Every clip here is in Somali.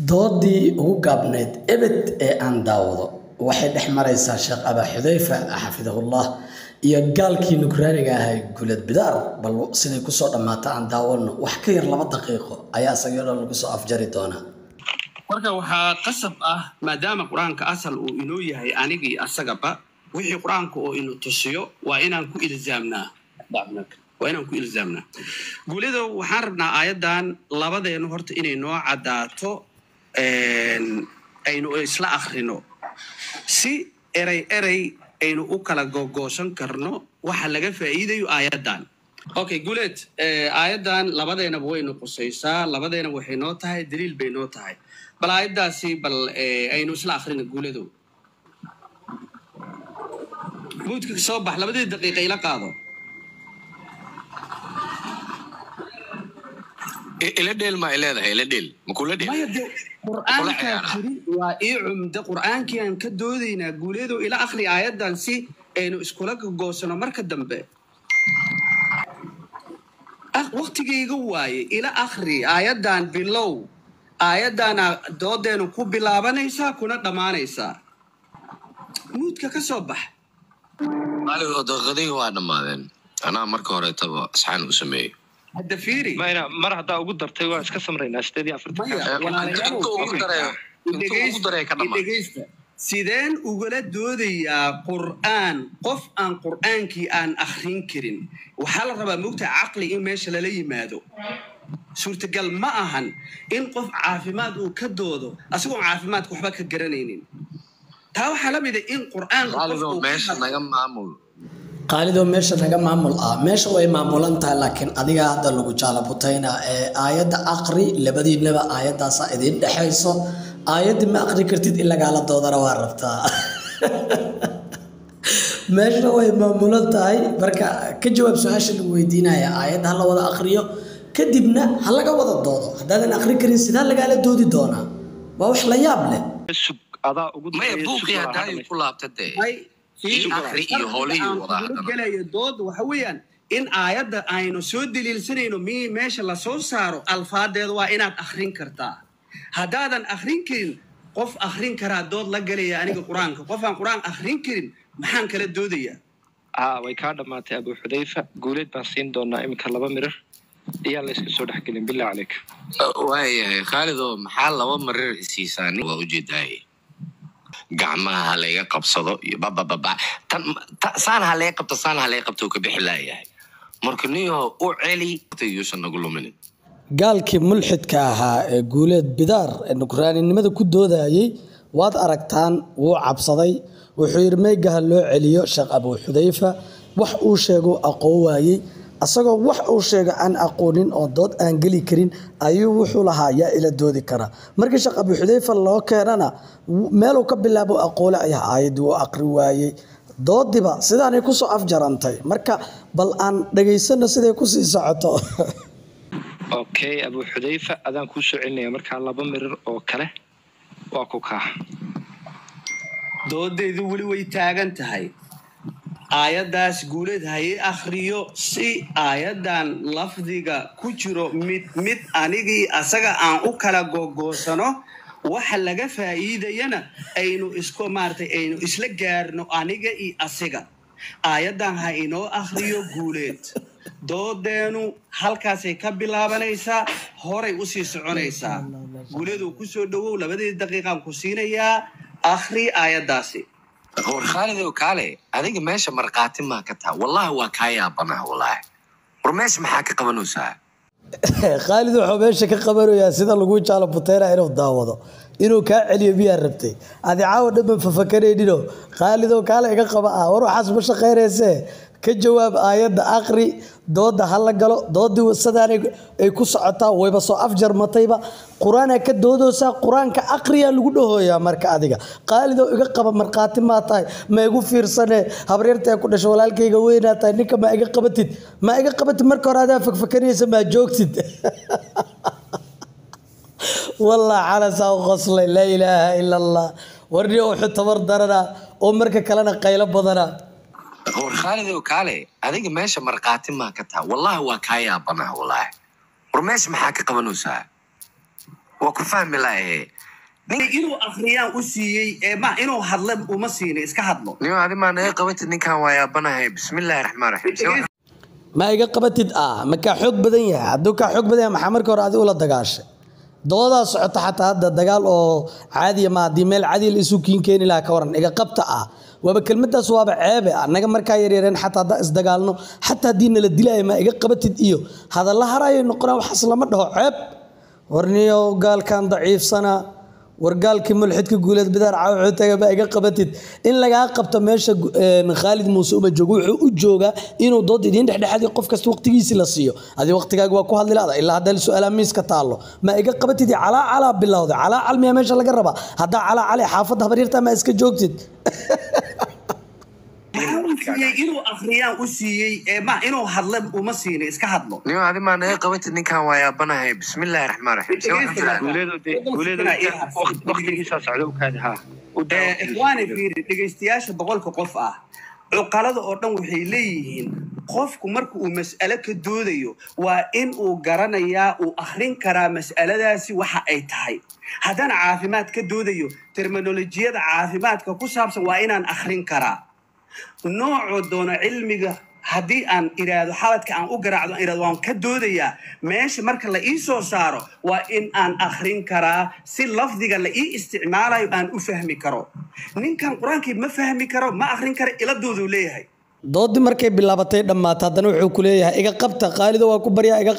doodii ugu gaabneed ebed ee aan daawado waxay dhex maraysaa Sheekh Aba Xudayfa xafidahullah iyo gaalkii nukraaniga ahay Gulad Bidaar bal siday ku soo dhamaata aan daawano wax ka yar 2 daqiiqo ayaa asagoo lagu soo afjari doona marka waxa qasab ah maadaama quraanka asal uu inoo yahay anigii asagaba wixii quraanka oo inuu tusiyo waa inaan ku ilzaamnaa dacnaka waa inaan ku ilzaamnaa guuleedo waxaan rabnaa aayadan labadeenu horta inay noo cadaato aynu isla akhrino si eray aynu u kala googoosan karno waxa laga faa'iidayo aayadan okay guuleed aayadan labadeena waynu qosaysaa labadeena waxay noo tahay daliil bay noo tahay bal aayadaasi bal aynu isla akhrino guuleedo muudka soo bax 2 daqiiqo ila qaado إلى ديل ما إلى ذا إلى ديل مكول ديل. ما يبدأ قرآن كريم وإيعم ده قرآن كيان كدودينا قوليدو إلى آخر آيات دانسي إنه إسكولك جوسنا مركز دمبه. وقت جي جواي إلى آخر آيات دان بلو آيات دان دودينو كوب بلابنا يسا كنا دمانة يسا. موت كصبح. قالوا غدي هو أنا ماذن أنا مركورة تبع سحان وسمي. هذا فيري ما أنا مرة هذا أقدر تيجي أشكال سمرين أشتري أفرد سيدان وقلت دودي قرآن قف عن قرآن كي عن آخرين كرين وحال ربا موقت عقلي إن ماشي للي مادو سورة قال معهن إن قف عافمات وكدودو أسوأ عافمات كحبك الجرانين تاو حلم إذا إن قرآن قالوا ماشي نجم معمول qaalido meesha naga maamul meesha way maamulan tahay laakiin adiga hadda lagu jaalabutayna aayada aqri labadiinaba aayadaas idin dhaxayso aayad ma aqri kartid illa gaala doodara waa rabtaa meesha way maamulan tahay marka ka jawaab su'aasha lagu weydiinaya aayad hal wada aqriyo kadibna hal laga wada doodo hadaan aqri karin sida laga la doodi doona waa wax la yaab leh ما يبوقي هداي كل عبتده في آخر هولي وضع دود وحويا إن آيات أينو سود دليل سنينو ماشي الله سو سارو الفاظ دوا إنك آخرين كرتا هدادا آخرين كرين قف آخرين كرا دود لقلي يعني القرآن قف عن قرآن آخرين كرين محن كلا دودية ويكاد ما أبو حذيفة قولت بسين دونا إمك الله بمرر يلا يسكسوا حكيلين بالله عليك وهي خالد محل الله بمرر سيساني ووجد هاي gacmaha haleega qabsado baba saan haleega qabto saan haleega qabto ka bixi laayahay marka niyo u celi tayuusan nagu lumin gaalkii mulxidka ahaa ee Guulad Bidaar ee nukraaninimada ku doodayay waad aragtaan wuu cabsaday wuxuu yirmeegaha loo celiyo Sheekh Aba Xudayfa wax uu sheego aqoowayay asagoo wax uu sheego aan aqoonin oo dood aan gali karin ayuu wuxuu lahaa yaa ila doodi kara markii Sheekh Aba Xudayfa loo keenana meel uu ka bilaabo aqoole ay aayad uu aqri waayay doodiba sidaanay ku soo afjarantay marka bal aan dhageysano siday ku sii socoto okay Aba Xudayfa adaan ku soo celinaya marka 2 mirir oo kale waa ku ka doodeedu wali way taagan tahay aayadaas guuleed hay akhriyo si aayadan lafdiga ku jiro mid anigii asaga aan u kala gogoosano waxa laga faa'iidayana aynu isku maartay aynu isla gaarno aniga iyo asiga aayadan ha inoo akhriyo guuleed doodeenu halkaas ay ka bilaabanaysaa horay u sii soconaysaa guuleedu ku soo dhawow 2 daqiiqo ku siinayaa akhri aayadaasi خالد وكالي هذيك ماشي مرقاتي ما كتها والله وكايا بنا والله ورماش محاكي قبنوسا خالد wuxuu meesha ka qabanaya sida lagu jaalo buteera inuu daawado inuu ka celiyo biya rabtay adi caaw dhaban fafakareenino Khaalid oo kale iga qaba war waxaas ma shaqeynayse ka jawaab aayada aqri dooda hal galo doodii sadaan ay ku socotaa wayba soo afjar matayba quraanka ka doodoosa quraanka aqriya lagu dhahooya marka adiga Khaalid oo iga qaba marqaati ma tahay ma igu fiirsane habreerta ku dhasho walaalkayga weynaatay ninka ma iga qabatid marka hore aad fakfakanaysa ma joogtid والله على ساو غسل لا إله إلا الله ورني وحط وردنا ومرك كلنا قيل بدنا خالد وكالي هذيك ماشي مرقاتي ما كتها والله وكايا بنا والله ورماش محاكي قبنوسا وكفهم لا inuu akhriyaan u siiyey ma inuu hadla uma siinin iska hadlo نيو هذه ما نهي قوت إنك ويا بناهي بسم الله الرحمن الرحيم ما iga qabatid ma ka xoog badan yahay hadduu ka xoog badan yahay maxaa markii hore adigu la dagaashay doodaa socota xataa hadda dagaal oo caadi ma haddii meel caadi la isu keeni lahaa ka waran iga qabta waaba kelmadaas waaba ceebe annaga markaa yaryareen xataa hadda isdagaalno xataa haddii nala dilaayo ma iga qabatid iyo hadalla harayo noqonaa waxaas lama dhaho ceeb warniyo gaalkan daciifsana wargaalkii mulxidka guuleed bidaar caawa taga ba iga qabatid in laga qabto meesha Khalid Muuse uma joogo wuxuu u jooga inuu dood idin dhexdhexaadii qof kasta waqtigiisa la siiyo adii waqtigaaga waa ku hadli laada ilaa hadda su'aalaha miiska taalo ma iga qabatid ala bilowda ala calmiya meesha laga raba hadda ala xaafad habaryarta ma iska joogtid inuu akhriyaan u siiyey ma inuu hadla uma siinin iska hadlo نيو هذه ما نهي قوت إنك ويا بناهي بسم الله الرحمن الرحيم guuleedu waqtigiisa socdo kaadi ha ikhwaani fiiri dhageystayaasha boqolka qof cuqalada oo dhan waxay leeyihiin qofku marka uu mas'alo ka doodayo waa in uu garanayaa uu akhrin karaa mas'aladaasi waxa ay tahay haddana caafimaad ka doodayo terminolojiyada caafimaadka ku saabsan waa inaan akhrin karaa nooco doona cilmiga haddii aan iraado xaladka aan u garaacdo iraado waan ka doodayaa meesha marka la ii soo saaro waa in aan akhrin karaa si lafdiga la ii isticmaalayo aan u fahmi karo ninkan quraankii ma fahmi karo ma akhrin karo iladoodu leeyahay doodii markay bilaabatay dhamaatay haddana wuxuu ku leeyahay iga qabta qaalido waa ku baryaa iga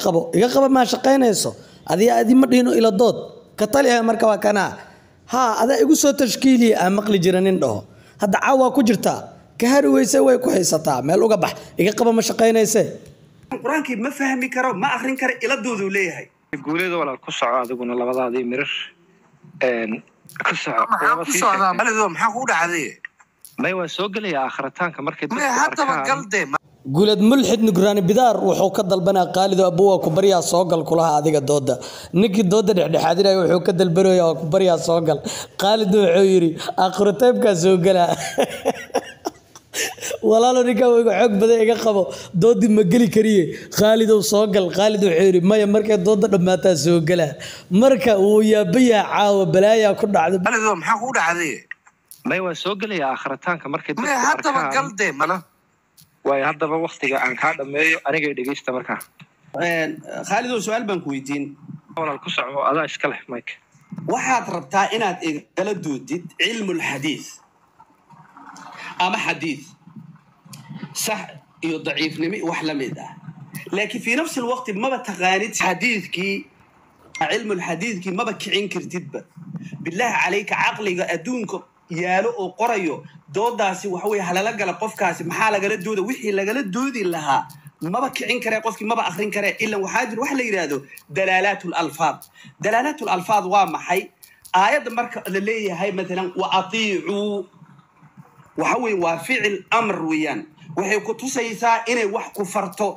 qabo ma shaqaynayso adii ma dhino ila dood ka taliya marka waa kana ada igu soo tashkiiliye aan maqli jiranin dhaho hadda caawa ku jirta kahari weyse way ku haysataa meel uga bax iga qaba ma shaqaynayse quraankii ma fahmi karo ma akhrin karo iladoodu leeyahay guuleedu walaal ku soco adiguna labadaadii mirir ku soco maxaa ku dhacday may waa soo gelayaa akhritaanka markay haddaba galde guulad mulxid nugraani bidaar wuxuu ka dalbanaa qaalido abuwa ku baryaa soo gal kulaha adiga dooda ninkii dooda dhexdhexaadinaya wuxuu ka dalbanaya ku baryaa soo gal qaalido wuxuu yiri akhritaanka soo gala walaalo ninka uu xoog badan iga qabo doodi ma gali kariye Khalid oo soo gal Khalid wuxuu yiri maya markay dooda dhamaataa soo gala marka uu yaabaya caawa balaaya ku dhacday balaado maxaa ku dhacday may waa soo gelayaa akhritaanka markay haddaba galde mana way haddaba waqtiga aan ka dhameeyo aniga dhageysta marka Khalid oo su'aal baan ku weydiin walaal ku soco adaa iska leh mike waxaad rabtaa inaad igala doodid cilmul xadiis ama xadiis صح iyo daciifnimo wax la mid laakiin fi nafs الوقت ma taqaanid xadiiskii cilmu الحديث ma kicin kartidba billaah alayka aqliga adduunka yaalo oo qorayo doodaasi waxa way halala gala qofkaasi maxaa lagala dooda wixii lagala doodi lahaa ma kicin kare qofkii ma akhrin kare illa waxa jir wax la yiraahdo dalalatul alfaad waa maxay aayad marka la leeyahay mesela wa atii'u waxa way waa ficil amr weeyaan waxay ku tusaysaa inay wax ku farto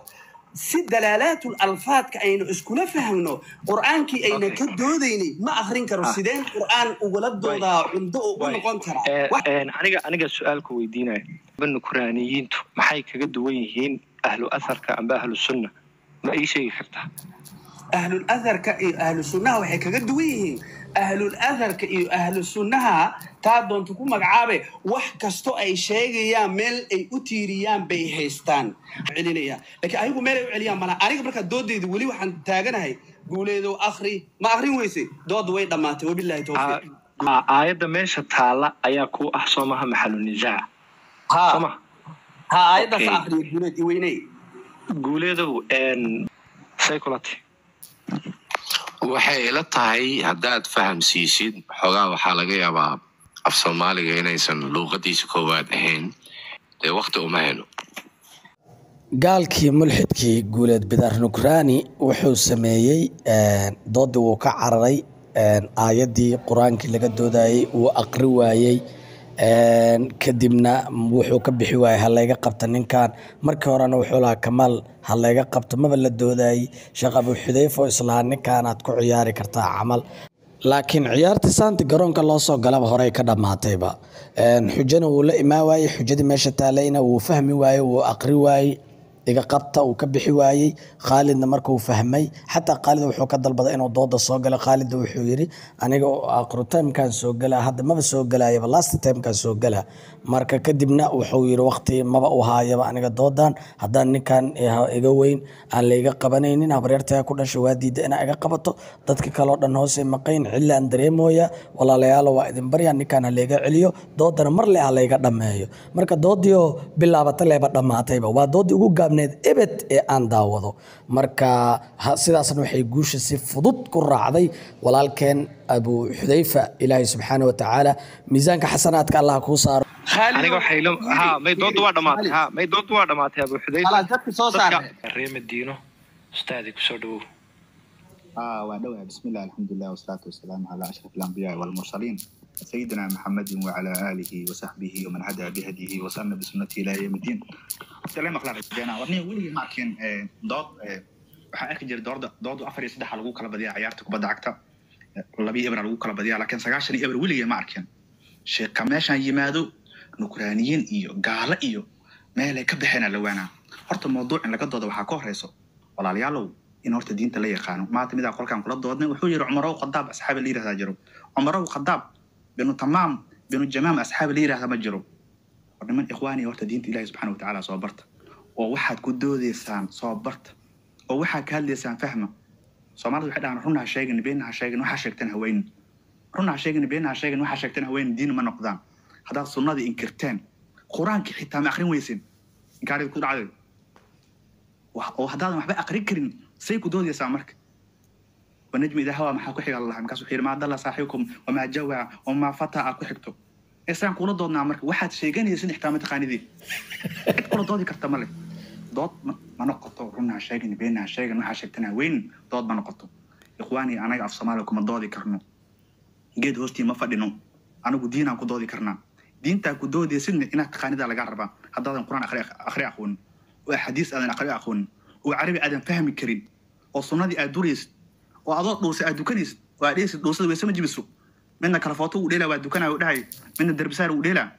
si dalalatul alfaadka aynu iskula fahmno quraankii ayna ka doodayni ma akhrin karo sideen quraan ugu la doodaa cundo ugu noqon kara aniga su'aalku weydiinay banu quraaniyiintu maxay kaga duwan yihiin ahlu asarka amba ahlu sunna ma ii sheegi kartaa ahlu asarka iyo ahlu sunnaha waxay kaga duwan yihiin ahlu asarka iyo ahlu sunnaha taa doonto ku magacaabe wax kasto ay sheegayaan meel ay u tiiriyaan bay haystaan celinaya laakiin ayagu meel ay u celiyaan mana aniga marka doodeedu wali waxaan taaganahay guuleedo akhri ma akhrin weyse dood way dhamaatay wabillahi tawfiiq aayada meesha taala ayaa ku ahsoomaha maxallu nizaac aayada akhri guuleed weynay guuleedo psychology waxay ila tahay haddaad fahamsiisid xogaa waxaa laga yaabaa af Soomaaliga inaysan luqadiisa koowaad ahayn ee waqti uma helo gaalkii mulxidkii guuleed bidaar nugraani wuxuu sameeyay dood uu ka cararay aayadii quraankii laga doodayay uu aqri waayay kadibna wuxuu ka bixi waayay halayga qabta ninkan markii horena wuxuu lahaa Kamaal halayga qabta maba la doodayay Sheekh Abu Xudayfa islaam ninkan aad ku ciyaari kartaa camal laakiin ciyaartii saanti garoonka loo soo galaba hore ka dhamaatayba xujana uu la imaa waayay xujadii meesha taalayna uu fahmi waayay uu aqri waayay iga qabta uu ka bixi waayey khaalidna markuu fahmay xataa khaalid wuxuu ka dalbaday inuu dooda soo galo khaalidna wuxuu yiri aniga aqru timekan soo galaa hadda maba soo galaayaba last timekan soo galaa marka kadibna wuxuu yiri waqti maba u haayaba aniga doodan haddaan ninkan iga weyn aan la iga qabanaynin habaryartaya ku dhashay waa diiday inaa iga qabato dadka kale oo dhan hoose maqayn xilli aan dareemooya walaalayaal waa idin baryaa ninkan ha la iga celiyo doodana mar le ha la iga dhameeyo marka doodii oo bilaabata leeba dhamaatayba waa doodii ugu gaabneed ebed ee aan daawado marka sidaasna waxay guusha si fudud ku raacday walaalkeen abu xudayfa ilaahay subxaanahu wa tacaala miisaanka xasanaadka allah kuu saaro aniga waxay may dood waa dhamaatay may dood waa dhamaatay abu xudayfa dadka soo saaray reer Madiino ustaadi ku soo dhawow ودوها بسم الله الحمد لله والصلاة والسلام على أشرف الأنبياء والمرسلين سيدنا محمد وعلى آله وصحبه ومن هدى بهديه وسن بسنته إلى يوم الدين. السلام أخلاق جانا ورني ولي معكين ضاد وحقيقة جر ضاد أفري سدح على جوك بديع عيارتك بدع أكتر ولا بيه إبر على جوك بديع لكن سجاشني إبر ولي معكين شيء كماشان يمادو نوكرانيين إيو قال إيو ما لك بحنا لوانا هرت الموضوع إن لقد ضاد وحكوه رئيسه ولا ليالو إن هرت الدين تلي خانو ما تمد أقول كان كل ضادنا وحجر عمره وخضاب أصحاب اللي رهاجروا عمره وخضاب بينه تمام بينه جمام أصحاب اللي رهاجروا ورنمن إخواني هرت الدين الله سبحانه وتعالى صابرت وواحد كدو ذي سان صابرت وواحد كهل ذي سان فهمه صامر واحد عن رنا شيء بينها شيء وحشكتنا هوين رنا شيء بينها شيء وحشكتنا هوين دين ما نقدان هذا الصناد إنكرتين قرآن حتى ما آخرين ويسين إن كان يكون عدل وهذا ما بقى أقرب كرين سيكو دود يسامرك ونجم إذا هوا محاكو حق الله مكاسو حير ما ضل صاحبكم وما جوع وما فتى أكو حكتو إسان كل دود نعمرك واحد شيء يسين احتامة تقاني دي كل دود كرتملك دود ما نقطه رنا شيء بينها شيء وحشكتنا وين دود ما نقطه إخواني أنا أعرف صمالكم الدود كرنو جد هوستي ما فدينو أنا قدينا أكو دود كرنا دينتا أكو دود يسين إنها تقاني ده لجربة هذا القرآن أخري أخون وحديث أذن أخري أخون وعربي أدم فهم الكريم وصنع دي أدوريس وأضاء دوس أدوكنيس وعليس دوس ويسمى جبسو من كلفاته وليلة وأدوكنا وداعي من الدربسار وليلة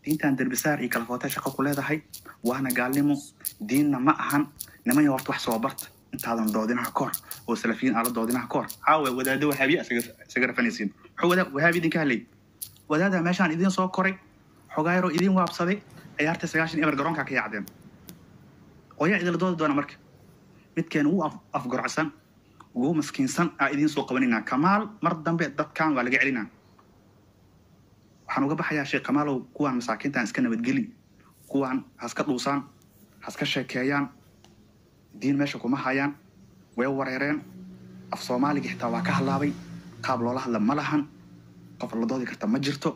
دين تان دربسار إيه كلفاته شقة كلها ده هاي وأنا قالمو ديننا معهن نما يورط واحد صوابرت أنت هذا ضادين هكور وسلفين على ضادين هكور عاوي وده دو هابي سجر فنيسين هو ده وهابي دين كهلي وده ده ماشان إذن صوب كوري حجايرو إذن وابصدي عيارت سجاشين إبر جرونك كي يعدم ويا إذا الضاد دونا مرك مت كان هو أفجر عسان وهو مسكين سن عايدين سوق قوانينا كمال مرد دم بيت دب كان ولا جعلنا وحنوجب حياة شيء كمال وكوان مساكين تانسكنا بتجلي كوان هسكت لوسان هسكت شكايان دين ماشي كوما حيان ويوريرين أفصومالي جحتوا كهلابي قبل الله لما لهن قبل الضاد كرت مجرته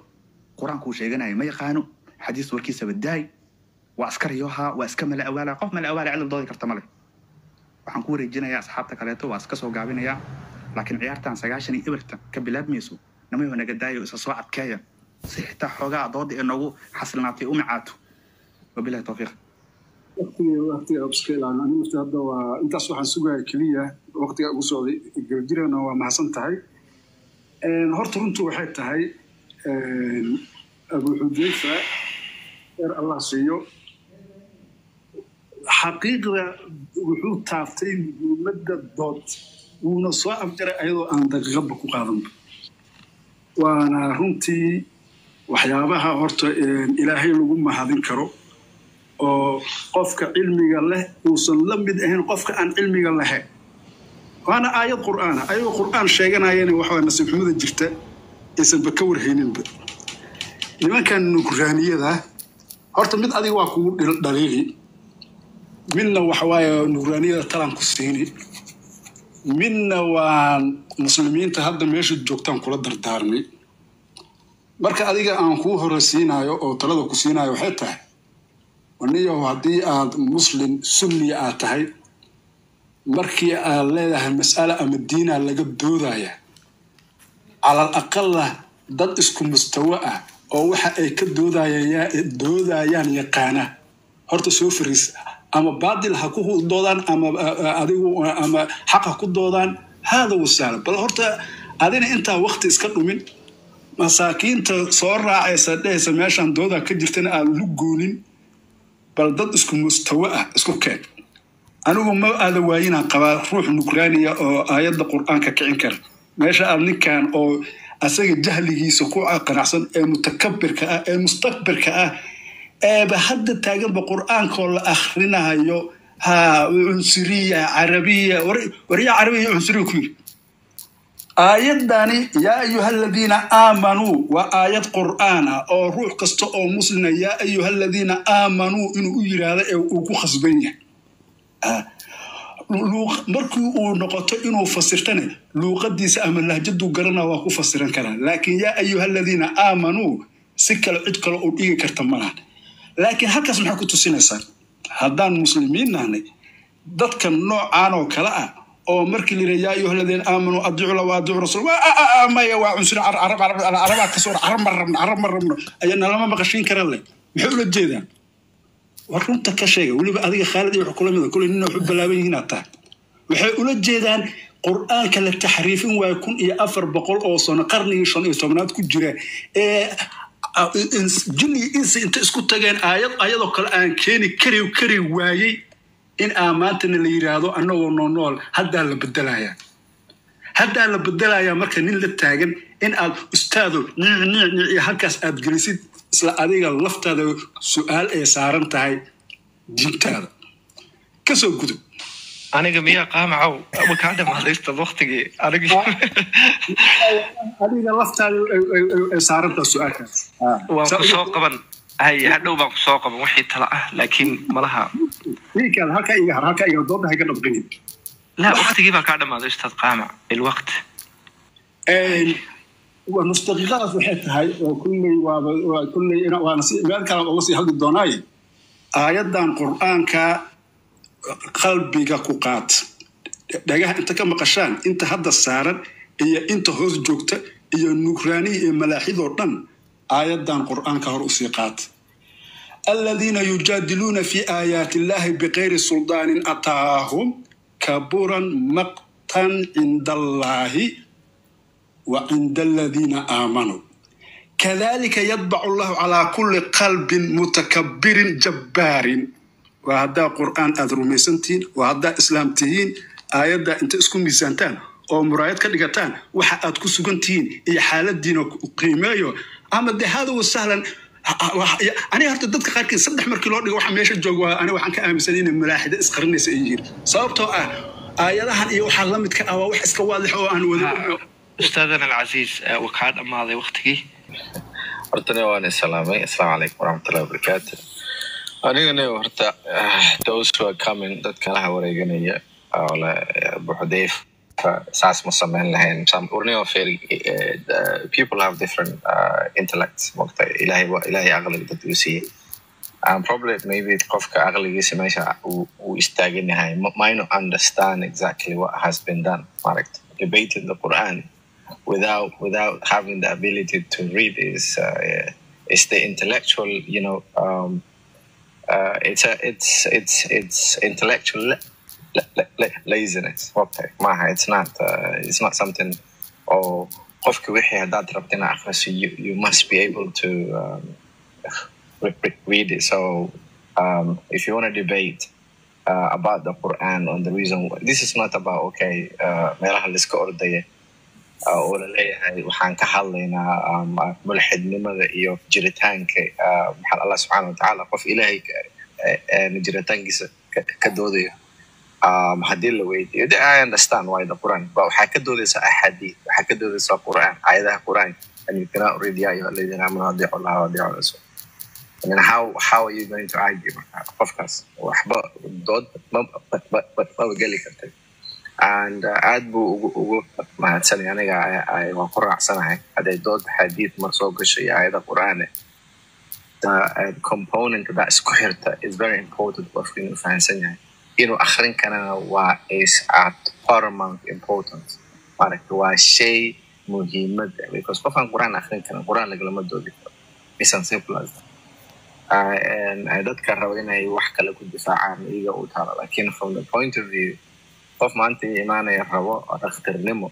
قرآن كوش يجنا ما يقانو حديث وركيسة بالداي وعسكري يوها واسكمل أولا قف من الأولا على الضاد كرت ملك waxaan ku wareejinayaa asxaabta kaleeto waa iska soo gaabinayaa laakiin ciyaartan sagaashani ibarta ka bilaabmayso nama yoo naga daayo isa soo adkeeya si xitaa xoogaa doodda ee noogu xasilnaatay u macaato wabilahi tawfiiq waqtiga upscale aan nafta hadda waa intaas waxaan sugayaa kaliya waqtiga ugu socday gabadhirana waa mahadsan tahay horta runtu waxay tahay abu xudayfa Allah siiyo حقيقة وحود تافتين مدة دوت ونصوا أمجرى أيضا أن تغبك وقادم وأنا رنتي وحيابها هرت إلهي لقوم هذين كرو وقفك علمي الله وصل لمد أهين قفك عن علمي الله وأنا آيات قرآن شيئا يعني وحوى نسيب حمد الجفتة اسم بكور هينين بد لما كان نقرانية ذا هرت مد أدي واقو دليلي منا وحوايا نورانية تلان كسيني منا ومسلمين تهدم يشد جوكتان كل دردارمي مركا أديك أنكو هرسينايو أو تلادو كسينايو حتى ونيو هدي مسلم سني آتاي مركي لها المسألة أم الدين اللي قد دودايا على الأقل ضد اسكو مستوى أو وحا أي كدودايا يقانا هرتو سوفريس أما بعض الحقوق دودان أما حق دودان هذا والسالب بل هرتا أدينا أنت وقت إسكتوا من مساكين تصور عيسى ده سماشان دودا كجرتنا اللجونين bal dad isku mustawa ah isku keen anigu ma aada waayinaan qabaa ruux nukraaniya oo aayadda qur'aanka kicin kara meesha aad ninkan oo asaga jahligiisa ku qanacsan ee mutakabbirka ah ee mustakbirka ah ee hadda taaganba qur'aanka oo la akhrinayo ha unsuriya carabiya wariya carabiya unsuriya ku yiri aayadani yaa ayuhalladina aamanuu waa aayad qur'aana oo ruux kasta oo muslina yaa ayuhalladina aamanuu inuu u yiraahdo ee uu ku khasban yahay markii uu noqoto inuu fasirtane luuqadiisa ama lahjadu garana waa ku fasiran karaa laakiin yaa ayuhalladina aamanuu si kale cid kale oo dhigi karta malaha laakiin halkaas maxay ku tusinaysaa haddaan muslimiin nahnay dadka noocaan oo kale ah oo markii la yiraahdo yaa ayuhalladina aamanuu adiicu la waadiicu rasuul maya waa cunsur arabaa ka soo arab marrabno ayana lama maqashiin karan leh maxay ula jeedaan warunta ka sheega waliba adiga Khalid iyo xukuumada kulay inuu xub balaaban yihiin ataa waxay ula jeedaan quraanka la taxriifin waa 1400 oo sano qarnigii 15aad ku jira ee jinni insi inta isku tageen ayadoo kale aan keeni kari waayay in aamaantana la yiraahdo annagoo nool hadda la bedelayaa marka nin la taagan in aad ustaado nici halkaas aad gelisid isla adiga laftaada su'aal ay saaran tahay diintaada ka soo gudub aniga miyaa qaamacow ma kaa dhamaadaysta waqtigii adiga laftaada ay saaran tahay su'aalkaas waan ku soo qaban hay hadhow baan ku soo qaban wixii tala ah laakiin malaha ninkan halka iga doodda hay ka dhabqin la waqtigii baa kaa dhamaaday ustaad qaamac ilwaqt ونستغيثات وحتها وكل وأنا أوصي هذا الدناي آيات القرآن كقلبك كقات دقيقة أنت كم قشان أنت هذا السارد هي أنت هوز جوكت هي النكراني ملاحظ وطن آيات القرآن كرؤسيقات الذين يجادلون في آيات الله بغير سلطان أتاهم كبرا مقتا عند الله وعند الذين آمنوا كذلك يطبع الله على كل قلب متكبر جبار وهذا قرآن أذرو ميسنتين وهذا إسلامتين آيات أنت اسكم ميسانتان أو مرايات كدقاتان وحقات كسوغنتين إي حالة دين وقيمة أما ده هذا وسهلا أنا هرت ضدك خاركين صدح مركلون وحا ميشا جوغوا أنا وحان كآمسانين الملاحدة اسقرني سيجير صابتو آياتها إيو حلمت كأوا وح اسكوالح وأن وذو أستاذنا العزيز وكاد أماضي وقتك hortana waan salaamay assalaamu calaykum waraxmatullahi wabarakaatu anigana horta those who are coming dadka la wareeganaya wala buxdeef saas ma sameyn lahayn urniyo feri people have different intellects waqti ilaahay aqliga dad u siiyay probably maybe qofka aqligiisa meesha uu istaagan yahay might not understand exactly what has been done correct debating the Quran without having the ability to read is the intellectual, it's intellectual laziness. Okay, it's not something. Or you must be able to read it. So if you want to debate about the Quran on the reason this is not about oo la leeyahay waxaan ka hadlaynaa mulxidnimada iyo jiritaanka maxaa Allah subhanahu wa ta'ala qof ilaahay jiritaankiisa ka doodayo hadii la weydiiyo I understand why the Quran but waxa ka doodaysa ahadith waxa ka doodaysa Quran ayadaha Quran and you cannot read ya ayyuha alladhina amanu adii'u Allah wa adii'u rasul and how are you going to argue qofkaas waxba dood ma gali kartay and aad buu ugu mahadsanay aniga ay waan ku raacsanahay haday dood xadiid mar soo gashay ayada Qur'aan the component that isku xirta is very important for inuu fahansan yahay inuu akhrin karana waa is at paramount importance marka waa shay muhiimad because qofkan Qur'aan akhrin karana Qur'aan lagama doodi karo it's as simple as that and dadka rabo inay wax kale ku difaacaan iyaga u taala laakiin from the point of view qof maanta iimaanaya rabo dhakhtarnimo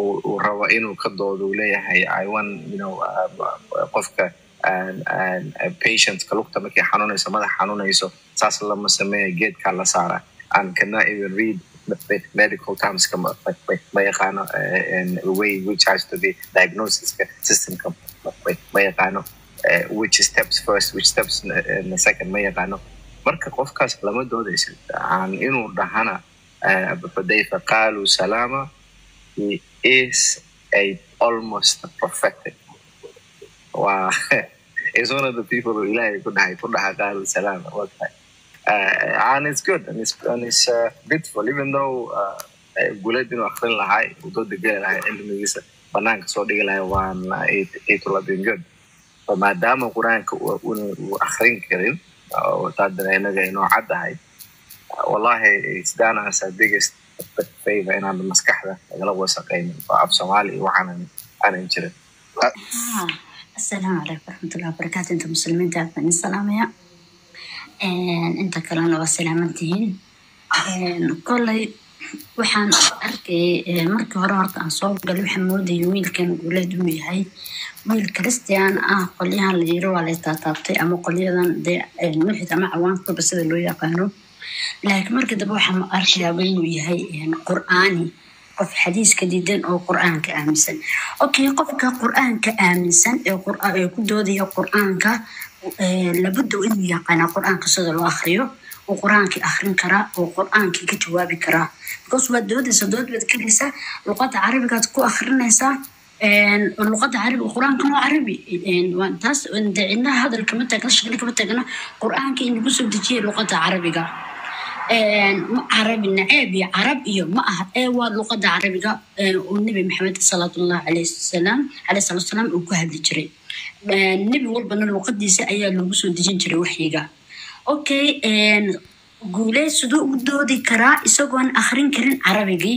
uu rabo inuu ka doodo leeyahay I want qofka patient kalugta markay xanuunayso madax xanuunayso saas lama sameeyo geedkaa la saara and cannot even read medical terms ma yaqaano way which has to be diagnosis system ma yaqaano which steps first which steps in the second ma yaqaano marka qofkaas lama doodayso aan inuu dhahana Hudayfa qaalu salama he is almost prophetic wow is one of the people who ilaahay ku dhaha qaalu salama and it's good and it's beautiful even though guuleed inuu akhrin lahay uu dooda geli lahay cilmigiisa banaanka soo dhigi lahay waan it will have been good maadaama quraanka uu akhrin karin oo taadana inaga inoo caddahay wallahi it's done as a biggest favor inaan maskaxda lagala wasaqayn af Soomaali waxaan jirin السلام عليكم ورحمة الله وبركاته. أنتم مسلمين تعرفين السلام يا أنت كلامنا والسلامتين كلي waxaan arkay markii hore horta aan soo galay waxaan moodayay wiilkan guuleed uu yahay wiil Christian ah qolyahan la yiri waa la taabtay ama qolyadan mulxid ama cawaanka sida loo yaqaano laakiin markii dambe waxaan arkay inuu yahay quraani qof xadiiska diidan oo quraanka aaminsan okay qofka quraanka aaminsan ee ku doodaya quraanka labada inuu yaqaan quraanka sida loo akhriyo وقرآن كأخرين كرا وقرآن كجواب كرا because ودود صدود بتكلسة لغة عربية كتكو أخرين نسا اللغة عربية وقرآن كانوا عربي وانتاس عندنا هذا الكلمات تقلش كلمة تقلنا قرآن كإنه بس بتجي لغة عربية عربي نعيبي عربي ما أيوة لغة عربية والنبي محمد صلى الله عليه السلام وكهذا الجري النبي والبنا اللغة دي سأيا لبسو دجين جري وحيقة اوكي guuleed sidoo u doodi karaa isagoon akhrin karin Carabiga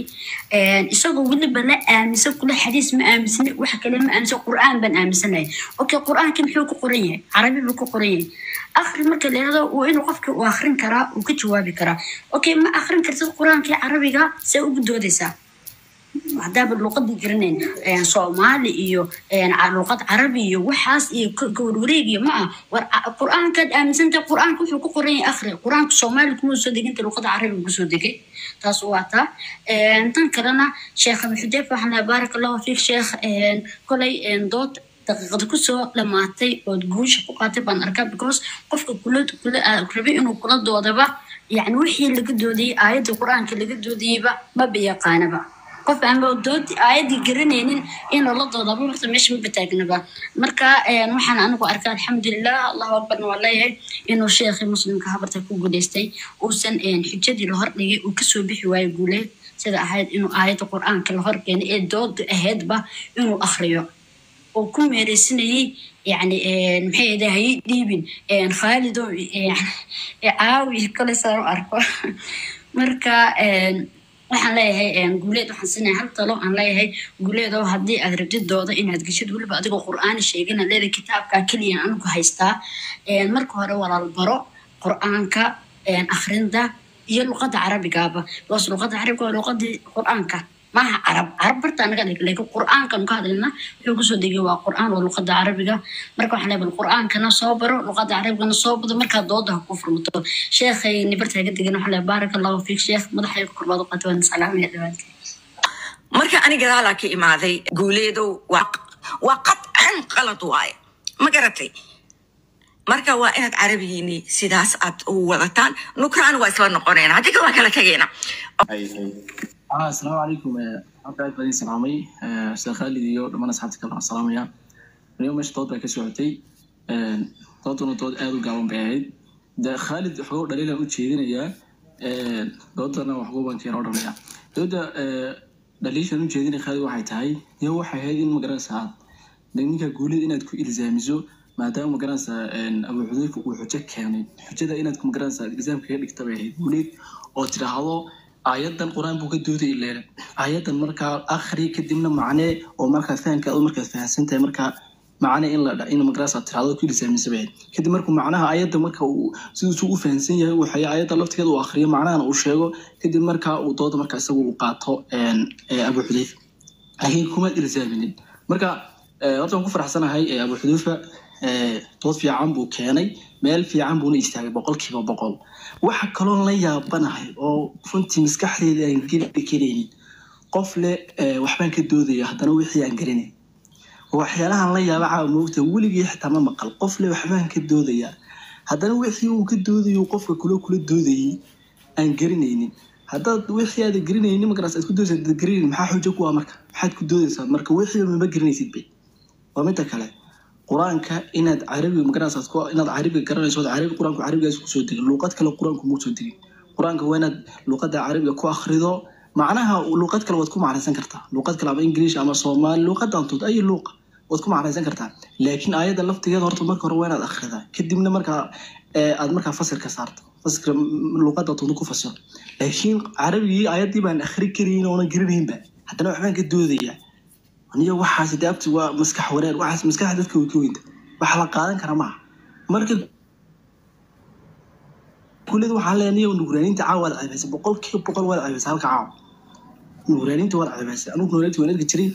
isagoo waliba la aaminsan kula xadiis ma aaminsan wax kale ma aaminsan quraan ban aaminsanay okay quraanka muxuu ku qoran yahay Carabi buu ku qoran yahay akhri marka leeyahay oo inuu qofka uu akhrin karaa uu ka jawaabi karaa okay ma akhrin kartid quraanka Carabiga see u doodaysaa هذا اللغة الجرنين صومالي إيو اللغة عربية وحاس إيو كوروريجي معه القرآن كد أمسنت القرآن كل شيء قرآن آخر القرآن صومالي كم صدق أنت اللغة عربية بصدقه تصواتا تنكرنا شيخ الحديث وحنا بارك الله فيك شيخ كلي دوت دقيقة كسو لما تي وتجوش فقاتب عن أركب بكوس قف كل ربي إنه كل دوضبا يعني وحي اللي قدو دي آية القرآن اللي قدو دي ما بيقانا بقى qof aan dood aayadi garanaynin in la doodabo marka meesha ma bataagnaaba marka waxaan anigu arkaa alxamdulillah Allahu akbar wallahi inuu sheekhi muslimka habarta ku guuleystay oo san xijadii la hordhigay uu ka soo bixi waayay guuleed sida ahayd inuu aayada quraanka la horkeenay ee dood ahaydba inuu akhriyo oo ku meereysanayay يعني maxay dahay diibin Khalid caawi kale soo arko marka waxaan leeyahay guuleed waxaan sinay hal talo aan leeyahay guuleed oo hadii aad rabtid dooda inaad gashid waliba adigoo quraan sheegana leeyahay kitaabka kaliya aan ku haystaa marka hore walaal baro quraanka akhrinda iyo luqada carabiga bas luqada carabiga waa luqada quraanka ma arab barta anaga leeyahay quraanka ka hadalna wuxuu ku soo degay waa quraan oo luqada carabiga marka waxaan leeyahay quraankana soo baro luqada carabiga soo bado marka dooda ku furmato sheekhay nibarta ka degan waxa la barakallahu fiik sheekh madaxay ku korbado qadwan salaam ya dhawaanti marka aniga la ka imaaday guuleedo waa qadcan qalad waay ma garatay marka waa inaad carabiyiini sidaas aad u wadataan nukraan waa isla noqonayna hadii kala tageena السلام عليكم أبعد بدين سلامي أستاذ خالد يو لما أصحابك الله السلام يا اليوم مش طود بك سوعتي طود آدو قاوم بعيد ده خالد حقوق دليل وتشيدين يا طودنا وحقوقا كيرورا يا ده دليل شنو تشيدين خالد واحد هاي يو حيهاي المجرسة لأنك قولي إنك كو إلزامزو ما دام مجرسة أبو حذيف وحجك يعني حجة إنك مجرسة إلزام كير كتابه قولي أو تراهلو آيات القرآن بوجدوده إلى آيات المركا آخري كدمنا معناه ومركا ثاني كأول مركا فهسنت مركا معناه إلا إنه مقراصة تراضو كل سنة من سبعين كده مركو معناها آيات مركا وسوء فهسنية وحياة آيات الله كده وآخرية معناها وشيء كده مركا وطوط مركا سووا وقاطه أبو حذيفة هي كمان إلزامين مركا أرجو كفر حسنا هاي أبو حذيفة dood fiican buu keenay meel fiican buuna istaagay 100% waxa kaloo la yaabanahay oo runtii maskaxdeeda aan geli kareynin qof le waxbaan ka doodaya haddana wixii aan garanay waxyaalahan la yaaba caaw moogta weligii xitaa ma maqal qof le waxbaan ka doodaya haddana wixii uu ka doodayo qofka kula doodayay aan garanaynin haddaad wixii aad garanaynin markaas aad ku doodaysid garanaynin maxaa xujo ku ah marka maxaad ku doodaysaa marka wixii ma garanaysid bay waa mid kale quraanka inaad carabi markaas aad ku inaad carabi garanayso carabi quraanku carabigaas ku soo degin luqad kale quraanku mu soo degin quraanka waa inaad luqadda carabiga ku akhrido macnaha luqad kale waad ku macnaysan kartaa luqad kale ama English ama Soomaali luqad aantood ay luqad waad ku macnaysan kartaa laakiin aayada laftigeeda horta marka hore waa inaad akhridaa kadibna marka aad marka fasirka saarto fasirka luqadda aad ku fasiro laakiin carabiga aayadii baan akhri karin oo aan garaneynba haddana waxbaan ka doodaya aniga waxaas daabti waa maskax wareer waxaas maskax dadka way ka weynta wax la qaadan kara ma marka kulleed waxa la leeyahay nuuraaninta caawad aybaysa 100% wada aybaysa halka caaw nuuraaninta wada aybaysa anu nuuraaninta wanaag jiray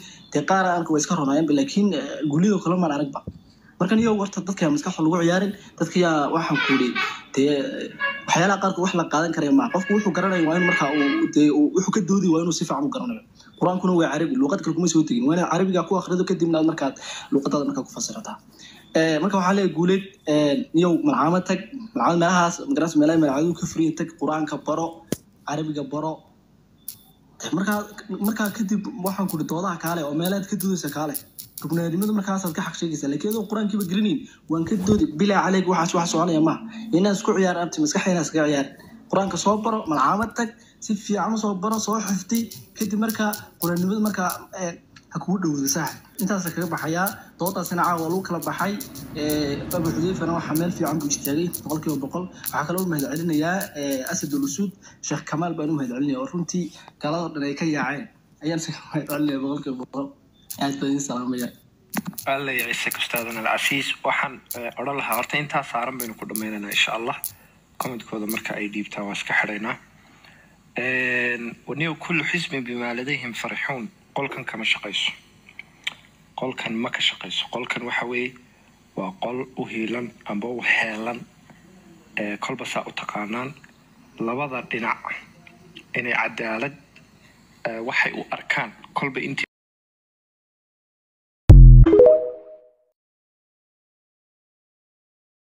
qaar aan way iska roonayeen laakiin guulido kala mar aragba markan iyo warta dadka maskax lagu ciyaarin dadka yaa waxaan ku leeyahay waxyaalaha qaar wax la qaadan kara ma qofku wuxuu garanayo waa in marka uu wuxuu ka doodi waa inuu si fiican u garanayo quraankuna waa carabi luqad kale kuma soo tagin waa carabiga ku akhrido kadibna marka luqadada marka ku fasirataa marka waxa leeyahay guuleed iyo malcaamad tag malcaamad meelahaas magaras meelaha malcaamadu ka furiin tag quraanka baro carabiga baro marka kadib waxaan ku doodaha kaale oo meelaad ka doodaysa kaale rubnaadimada markaas aad ka xaq sheegaysaa laakiin quraankiiba gelinin waan ka doodi bilaa caleeg waxaas wax soconaya ma inaad isku ciyaar abti maskaxeena iska ciyaar quraanka soo baro malcaamad tag si fiican soo baro soo xifti kadib marka quraanimada marka ha ku dhawdo sax intaas kaga baxaya doodaasina caawa lagu kala baxay Abu Xudayfana waxa meel fiican buu istaagay 100% waxa kale oo mahad celinayaa Asad al-Usud Sheekh Kamal baan u mahad celinayaa oo runtii galada dhan ay ka yaaceen ayaan si mahad celinayaa 100% aad baan salaamaya الله يعيشك أستاذنا العزيز وحن أقول لها أرتين تاسارم بينو كل ميلنا إن شاء الله كومنت كذا مركا أي ديب تواس كحرينا ونيو كل حزب بما لديهم فرحون قل كان كما شقيس قل كان ما كشقيس قل كان وحوي وقل أهيلن أبو حيلن كل بساء تقانان لبضر دينع إني عدالة وحي أركان كل بإنتي